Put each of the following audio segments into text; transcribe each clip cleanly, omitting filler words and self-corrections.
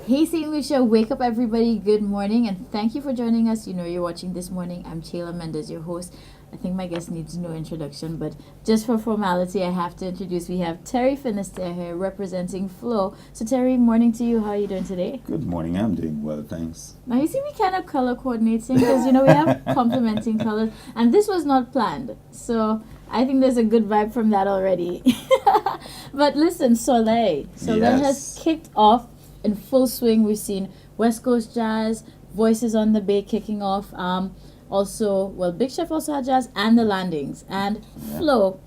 Hey St. Lucia, wake up everybody. Good morning and thank you for joining us. You know you're watching This Morning. I'm Chayla Mendez, your host. I think my guest needs no introduction, but just for formality, I have to introduce. We have Terry Finisterre here representing Flow. So Terry, morning to you. How are you doing today? Good morning. I'm doing well, thanks. Now you see we kind of color coordinating because we have complementing colors and this was not planned. So I think there's a good vibe from that already. But listen, Soleil. Soleil has kicked off in full swing. We've seen West Coast Jazz, Voices on the Bay kicking off. Also, Big Chef also had jazz and the Landings. And Flow,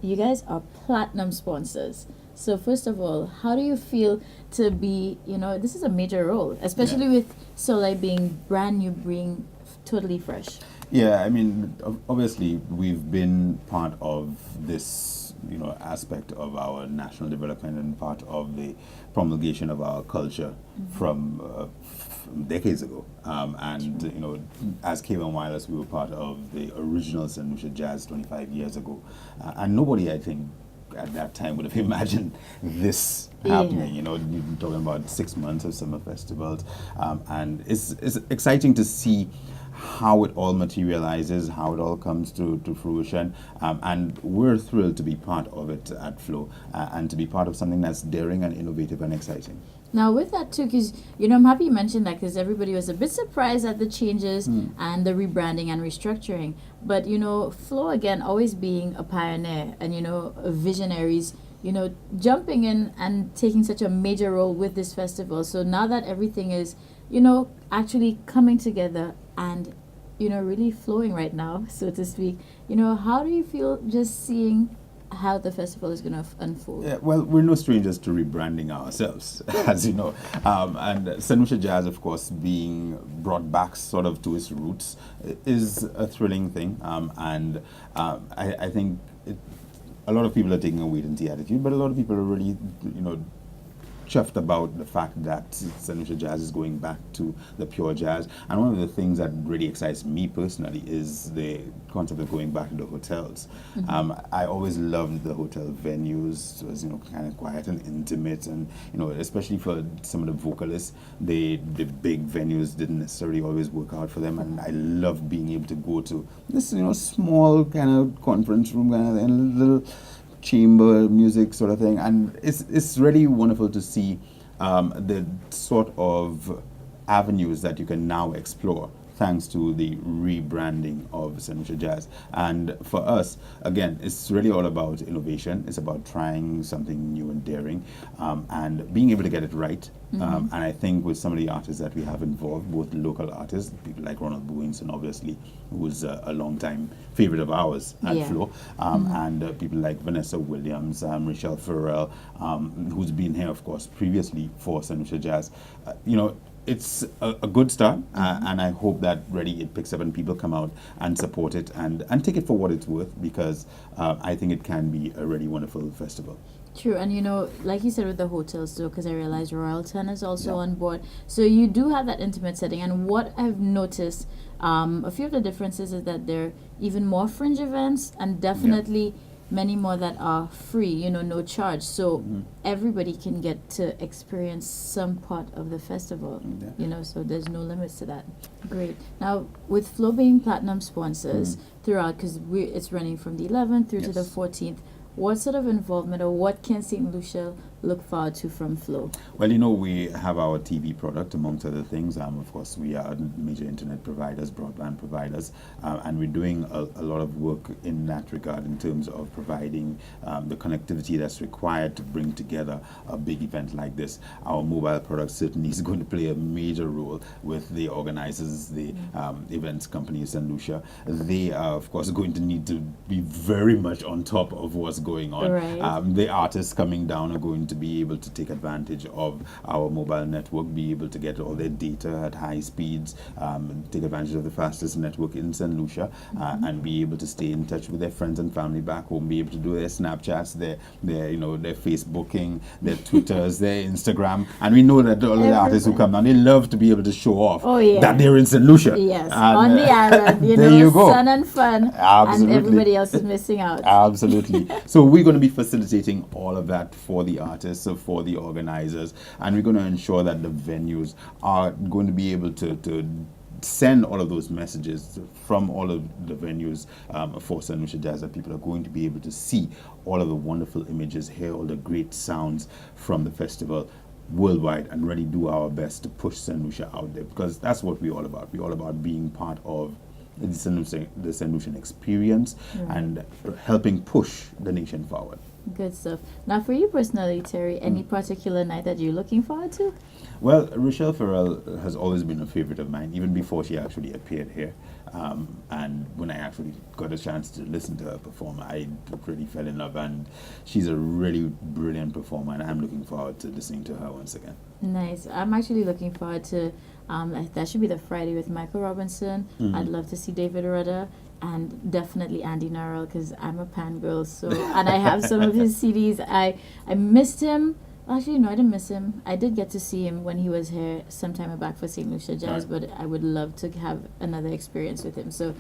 you guys are platinum sponsors. So first of all, how do you feel to be, this is a major role, especially with Soleil being brand new, being totally fresh. Yeah, I mean, obviously, we've been part of this, aspect of our national development and part of the promulgation of our culture from decades ago. As K1 Wireless, we were part of the original St. Lucia Jazz 25 years ago. And nobody, I think, at that time would have imagined this happening. You're talking about 6 months of summer festivals. And it's exciting to see how it all materializes, how it all comes to fruition, and we're thrilled to be part of it at Flow and to be part of something that's daring and innovative and exciting. Now with that too, because I'm happy you mentioned that because everybody was a bit surprised at the changes and the rebranding and restructuring. But Flow again always being a pioneer and visionaries, jumping in and taking such a major role with this festival. So now that everything is actually coming together and really flowing right now, so to speak, how do you feel just seeing how the festival is going to unfold? Yeah, well, we're no strangers to rebranding ourselves, as you know. And St. Lucia Jazz, of course, being brought back sort of to its roots is a thrilling thing. I think a lot of people are taking a wait-and-see attitude, but a lot of people are really, chuffed about the fact that St. Lucia Jazz is going back to the pure jazz. And one of the things that really excites me personally is the concept of going back to the hotels. I always loved the hotel venues. It was, kind of quiet and intimate, and especially for some of the vocalists, the big venues didn't necessarily always work out for them. And I love being able to go to this, small kind of conference room kind of and little chamber music sort of thing, and it's really wonderful to see the sort of avenues that you can now explore thanks to the rebranding of St. Lucia Jazz. And for us, again, it's really all about innovation. It's about trying something new and daring, and being able to get it right. And I think with some of the artists that we have involved, both local artists, people like Ronald Bowingson, obviously, who was a long-time favorite of ours at Flow, and people like Vanessa Williams, Michelle Farrell, who's been here, of course, previously for St. Lucia Jazz. It's a good start, and I hope that really it picks up and people come out and support it and take it for what it's worth, because I think it can be a really wonderful festival. True, and like you said with the hotels too, because I realized Royalton is also on board. So you do have that intimate setting, and what I've noticed, a few of the differences is that there are even more fringe events, and definitely many more that are free, no charge. So everybody can get to experience some part of the festival, so there's no limits to that. Great. Now, with Flow being platinum sponsors throughout, because it's running from the 11th through to the 14th, what sort of involvement or what can St. Lucia look forward to from Flow? Well, we have our TV product, amongst other things. Of course, we are major internet providers, broadband providers, and we're doing a lot of work in that regard in terms of providing the connectivity that's required to bring together a big event like this. Our mobile product certainly is going to play a major role with the organizers, the events company, St. Lucia. They are, of course, going to need to be very much on top of what's going on. Right. The artists coming down are going to be able to take advantage of our mobile network, be able to get all their data at high speeds, take advantage of the fastest network in St. Lucia, and be able to stay in touch with their friends and family back home, be able to do their Snapchats, their Facebooking, their Twitters, their Instagram. And we know that all the artists who come down, they love to be able to show off that they're in St. Lucia. Yes, on the island, there you go. Sun and fun. Absolutely. And everybody else is missing out. Absolutely. So we're going to be facilitating all of that for the artists. artists, for the organizers, and we're going to ensure that the venues are going to be able to send all of those messages from all of the venues for St. Lucia Jazz, that people are going to be able to see all of the wonderful images, hear all the great sounds from the festival worldwide, and really do our best to push St. Lucia out there, because that's what we're all about. We're all about being part of the St. Lucian experience and helping push the nation forward. Good stuff. Now, for you personally, Terry, any particular night that you're looking forward to? Well, Rochelle Farrell has always been a favorite of mine, even before she actually appeared here. And when I actually got a chance to listen to her perform, I really fell in love. And she's a really brilliant performer, and I'm looking forward to listening to her once again. Nice. I'm actually looking forward to, that should be the Friday with Michael Robinson. I'd love to see David Rudder. And definitely Andy Narrell, because I'm a Pan girl. So, and I have some of his CDs. I missed him. Actually, no, I didn't miss him. I did get to see him when he was here some time back for St. Lucia Jazz, but I would love to have another experience with him. So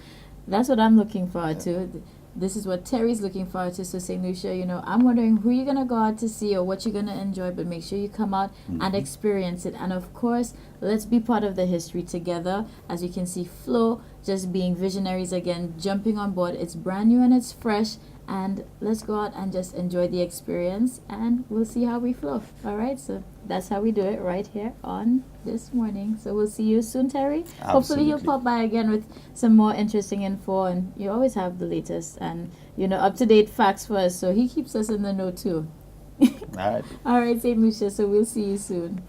that's what I'm looking forward to. This is what Terry's looking forward to. So St. Lucia, you know, I'm wondering who you're going to go out to see or what you're going to enjoy, but make sure you come out and experience it. And of course, let's be part of the history together. As you can see, Flo just being visionaries again, jumping on board. It's brand new and it's fresh. And let's go out and just enjoy the experience, and we'll see how we flow. All right, so that's how we do it right here on This Morning. So we'll see you soon, Terry. Absolutely. Hopefully you'll pop by again with some more interesting info, and you always have the latest and, you know, up-to-date facts for us, so he keeps us in the know too. All right, St. Lucia, so we'll see you soon.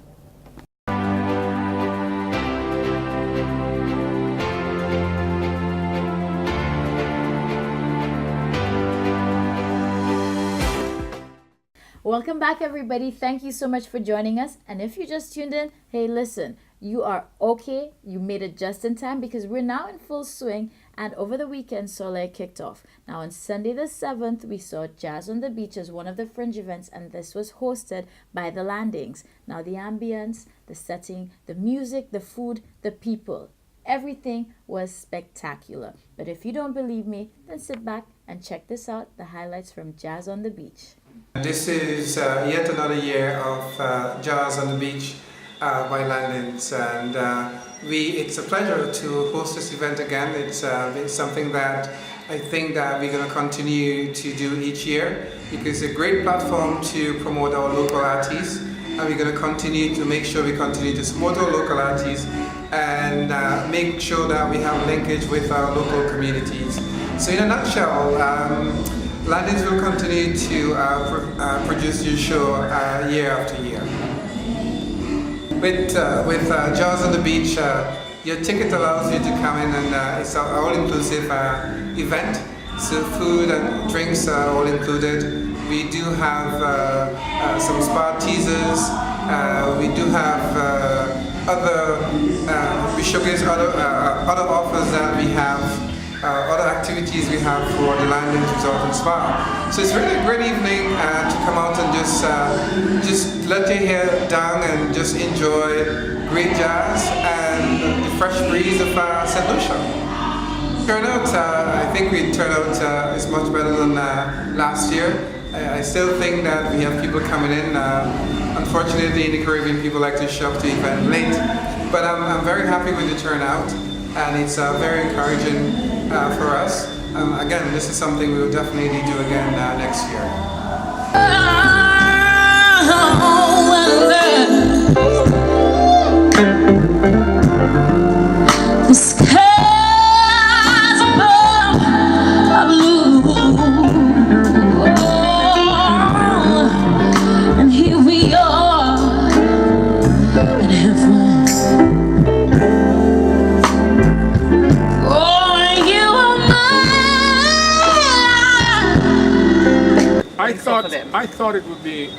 Welcome back, everybody. Thank you so much for joining us. And if you just tuned in, hey, listen, you are okay. You made it just in time, because we're now in full swing. And over the weekend, Soleil kicked off. Now, on Sunday the 7th, we saw Jazz on the Beach as one of the fringe events, and this was hosted by The Landings. Now, the ambience, the setting, the music, the food, the people, everything was spectacular. But if you don't believe me, then sit back and check this out, the highlights from Jazz on the Beach. This is yet another year of Jazz on the Beach by Landings, and it's a pleasure to host this event again. It's something that I think that we're going to continue to do each year, because it's a great platform to promote our local artists, and we're going to continue to make sure we continue to support our local artists and make sure that we have linkage with our local communities. So in a nutshell, Landings will continue to produce your show year after year. With Jazz on the Beach, your ticket allows you to come in, and it's an all-inclusive event. So food and drinks are all included. We do have some spa teasers. We do have we showcase other offers that we have. Other activities we have for the Landings Resort and Spa. So it's really a great evening to come out and just let your hair down and just enjoy great jazz and the fresh breeze of St. Lucia. Turnout, I think we turned out is much better than last year. I still think that we have people coming in. Unfortunately, in the Caribbean, people like to show up to the event late. But I'm very happy with the turnout, and it's very encouraging for us. Again, this is something we will definitely do again next year. The skies above are blue, and here we are in heaven. I thought it would be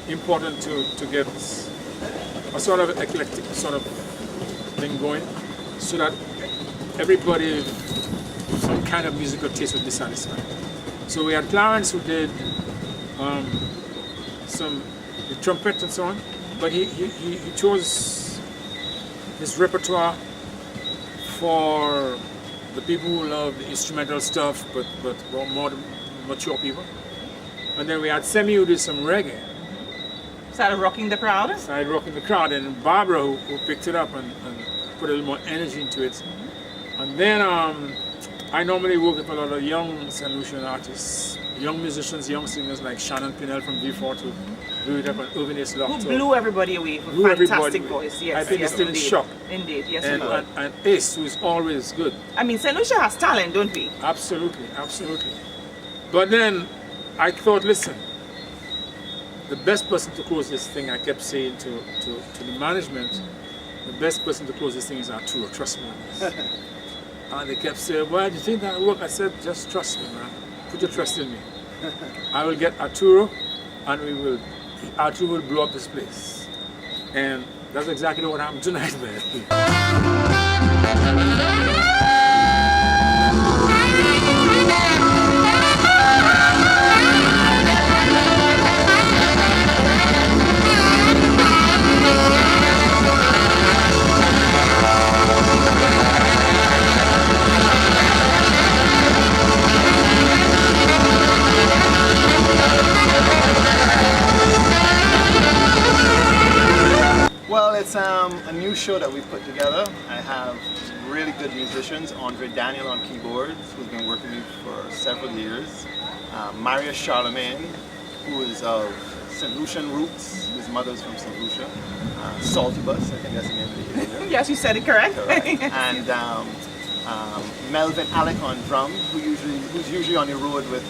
important to get a sort of eclectic sort of thing going, so that everybody, some kind of musical taste would be satisfied. So we had Clarence, who did some the trumpet and so on, but he chose his repertoire for the people who love the instrumental stuff, but more mature people. And then we had Semi, who did some reggae. Started rocking the crowd. Started rocking the crowd, and Barbara, who picked it up and put a little more energy into it. And then I normally work with a lot of young St. Lucian artists, young musicians, young singers like Shannon Pinnell from V4 to blew it up, and Irvin S. Who Loch. blew everybody away with Blew fantastic everybody away. voice. Yes, I think yes, it's still in indeed. shock. Indeed, yes, And, indeed. and Ace, who is always good. I mean, St. Lucia has talent, don't we? Absolutely, absolutely. But then I thought, listen, the best person to close this thing, I kept saying to the management, the best person to close this thing is Arturo, trust me on this. And they kept saying, well, do you think that'll work? I said, just trust me, man. Put your trust in me. I will get Arturo, and Arturo will blow up this place. And that's exactly what happened tonight, man. Well, it's a new show that we put together. I have really good musicians. Andre Daniel on keyboards, who's been working with me for several years. Maria Charlemagne, who is of St. Lucian roots. His mother's from St. Lucia. Saltybus, I think that's the name of the area. Yes, you said it correct. Correct. And Melvin Alec on drum, who's usually on the road with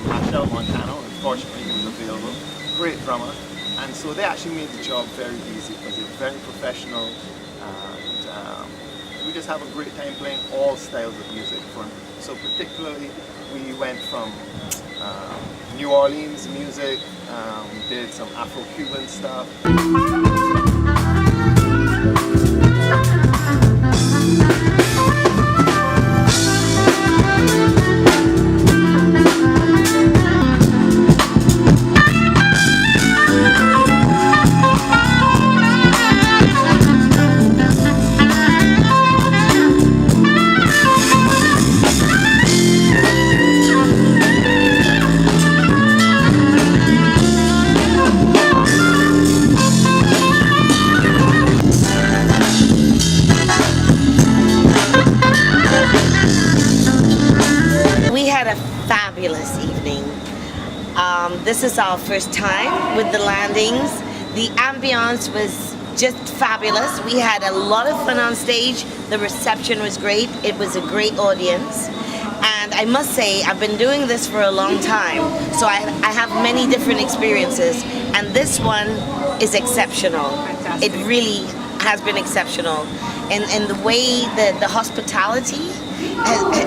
Machel Montano. Unfortunately, he was available. Great drummer. And so they actually made the job very easy because they're very professional, and we just have a great time playing all styles of music. So particularly, we went from New Orleans music, we did some Afro-Cuban stuff. Fabulous evening. This is our first time with the Landings. The ambience was just fabulous. We had a lot of fun on stage. The reception was great. It was a great audience. And I must say, I've been doing this for a long time, so I have many different experiences, and this one is exceptional. Fantastic. It really has been exceptional. And the way that the hospitality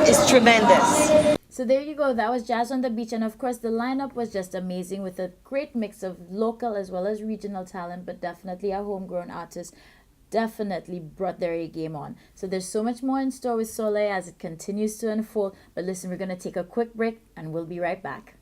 is tremendous. So there you go. That was Jazz on the Beach. And of course, the lineup was just amazing with a great mix of local as well as regional talent, but definitely our homegrown artists definitely brought their A game on. So there's so much more in store with Soleil as it continues to unfold. But listen, we're going to take a quick break and we'll be right back.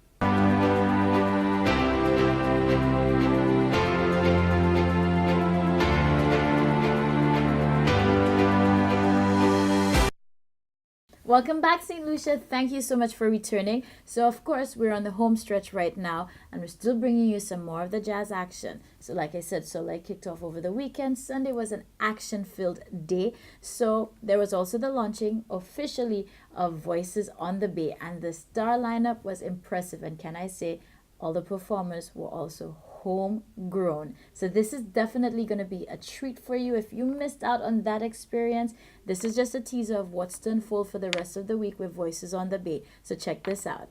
Welcome back, St. Lucia. Thank you so much for returning. So, of course, we're on the home stretch right now, and we're still bringing you some more of the jazz action. So, like I said, Soleil kicked off over the weekend. Sunday was an action-filled day. So, there was also the launching officially of Voices on the Bay, and the star lineup was impressive. And can I say, all the performers were also homegrown. So this is definitely going to be a treat for you. If you missed out on that experience, this is just a teaser of what's to unfold for the rest of the week with Voices on the Bay. So check this out.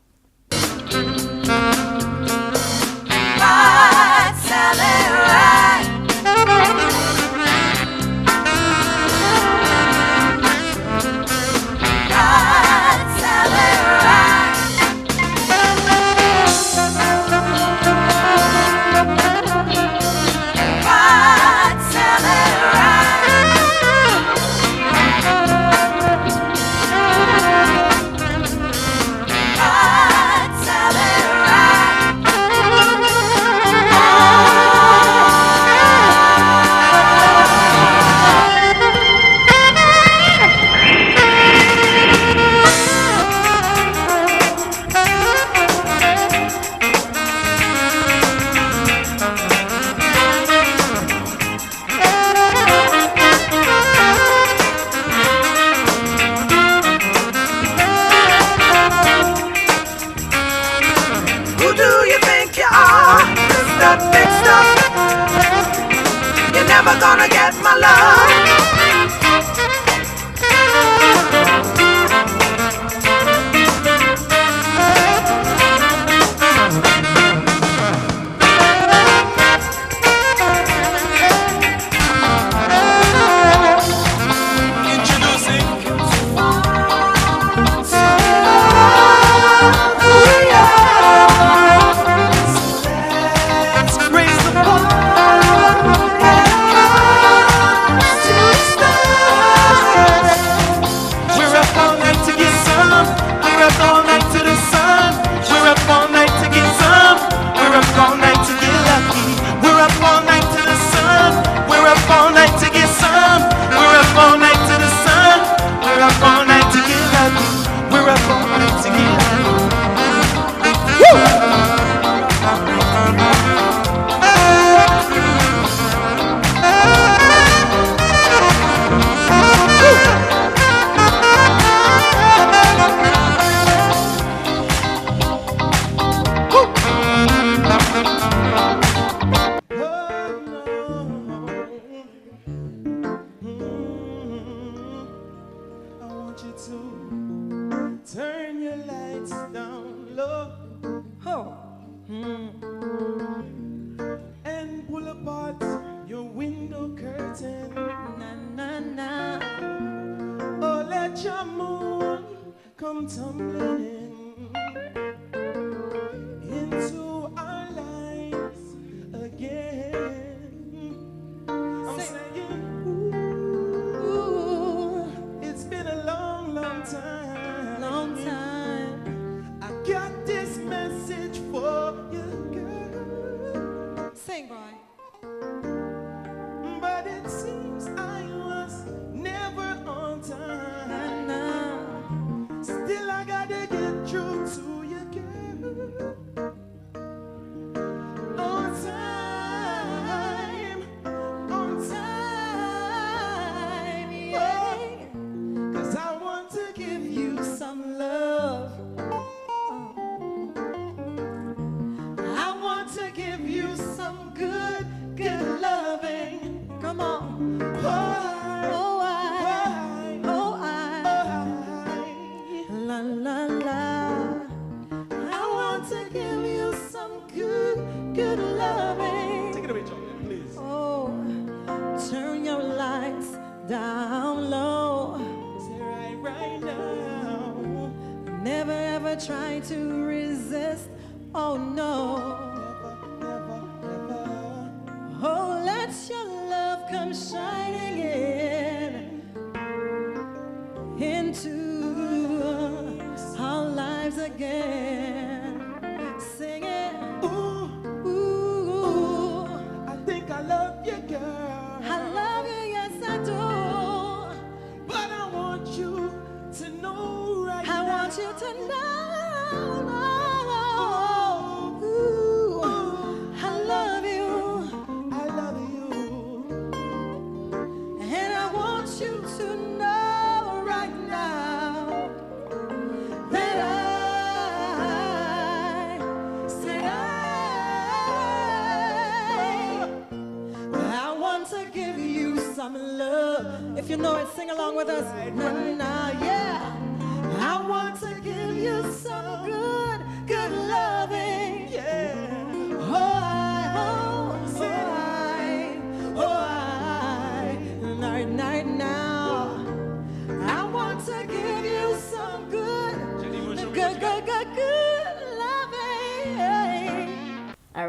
Ah! never gonna get my love.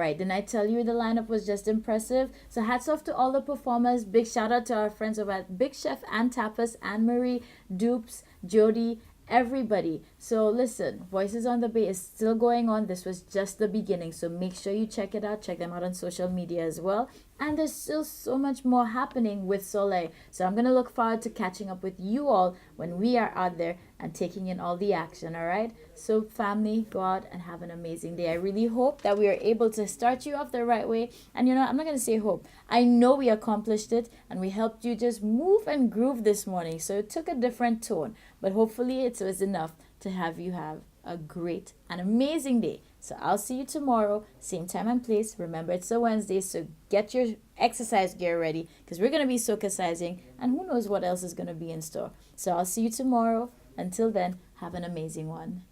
Alright, didn't I tell you the lineup was just impressive? So hats off to all the performers. Big shout out to our friends over at Big Chef and Tapas, Anne-Marie, Dupes, Jody, everybody. So listen, Voices on the Bay is still going on. This was just the beginning, so make sure you check it out. Check them out on social media as well. And there's still so much more happening with Soleil. So I'm going to look forward to catching up with you all when we are out there and taking in all the action, all right? So family, go out and have an amazing day. I really hope that we are able to start you off the right way. And you know, I'm not going to say hope. I know we accomplished it and we helped you just move and groove this morning. So it took a different tone, but hopefully it was enough to have you have a great and amazing day. So I'll see you tomorrow, same time and place. Remember, it's a Wednesday, so get your exercise gear ready because we're going to be soca-sizing, and who knows what else is going to be in store. So I'll see you tomorrow. Until then, have an amazing one.